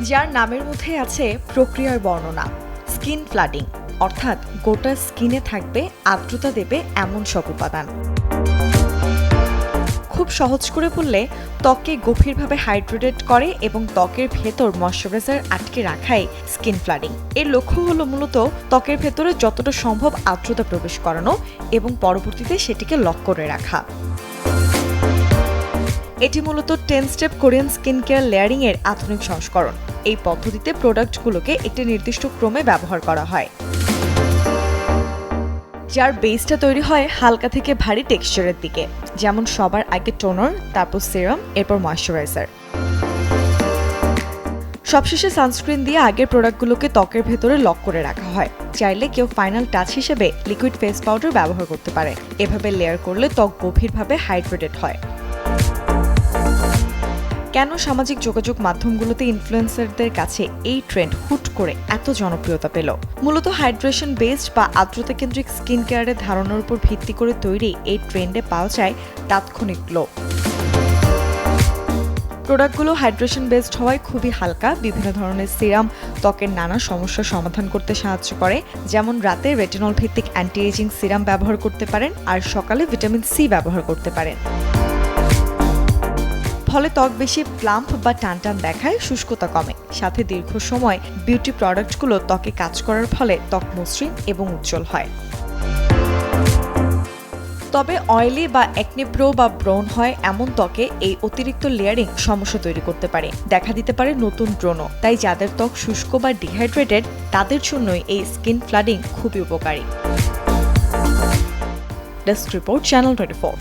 যার নামের মধ্যে আছে প্রক্রিয়ার বর্ণনা। স্কিন ফ্লাডিং অর্থাৎ গোটা স্কিনে থাকবে, আর্দ্রতা দেবে এমন সব উপাদান। খুব সহজ করে বললে ত্বককে গভীরভাবে হাইড্রেটেড করে এবং ত্বকের ভেতর ময়শ্চারাইজার আটকে রাখাই স্কিন ফ্লাডিং। এর লক্ষ্য হলো মূলত ত্বকের ভেতরে যতটা সম্ভব আর্দ্রতা প্রবেশ করানো এবং পরবর্তীতে সেটিকে লক করে রাখা। এটি মূলত 10 step Korean skin care layering এর আধুনিক সংস্করণ। এই পদ্ধতিতে প্রোডাক্টগুলোকে একটি নির্দিষ্ট ক্রমে ব্যবহার করা হয়, যার বেসটা তৈরি হয় হালকা থেকে ভারী টেক্সচারের দিকে, যেমন সবার আগে টোনার, তারপর সিরাম, এরপর ময়শ্চারাইজার। সবশেষে সানস্ক্রিন দিয়ে আগের প্রোডাক্টগুলোকে ত্বকের ভেতরে লক করে রাখা হয়। চাইলে কেউ ফাইনাল টাচ হিসেবে লিকুইড ফেস পাউডার ব্যবহার করতে পারে। এভাবে লেয়ার করলে ত্বক গভীরভাবে হাইড্রেটেড হয়। কেন সামাজিক যোগাযোগ মাধ্যমগুলোতে ইনফ্লুয়েন্সারদের কাছে এই ট্রেন্ড হুট করে এত জনপ্রিয়তা পেল? মূলত হাইড্রেশন বেসড বা আর্দ্রতা কেন্দ্রিক স্কিন কেয়ারের ধারণার উপর ভিত্তি করে তৈরি এই ট্রেন্ডে পাওয়া যায় তাৎক্ষণিক গ্লো। প্রোডাক্টগুলো হাইড্রেশন বেসড হওয়ায় খুবই হালকা। বিভিন্ন ধরনের সিরাম ত্বকের নানা সমস্যার সমাধান করতে সাহায্য করে, যেমন রাতে রেটিনল ভিত্তিক অ্যান্টি এজিং সিরাম ব্যবহার করতে পারেন, আর সকালে ভিটামিন সি ব্যবহার করতে পারেন। ফলে ত্বক বেশি প্লাম্প বা টানটান দেখায়, শুষ্কতা কমে। সাথে দীর্ঘ সময় বিউটি প্রোডাক্টগুলো ত্বকে কাজ করার ফলে ত্বক মসৃণ এবং উজ্জ্বল হয়। তবে অয়েলি বা একনি প্রো বা ব্রণ হয় এমন ত্বকে এই অতিরিক্ত লেয়ারিং সমস্যা তৈরি করতে পারে, দেখা দিতে পারে নতুন ব্রণ। তাই যাদের ত্বক শুষ্ক বা ডিহাইড্রেটেড তাদের জন্যই এই স্কিন ফ্লাডিং খুবই উপকারী। Desk report, channel 24।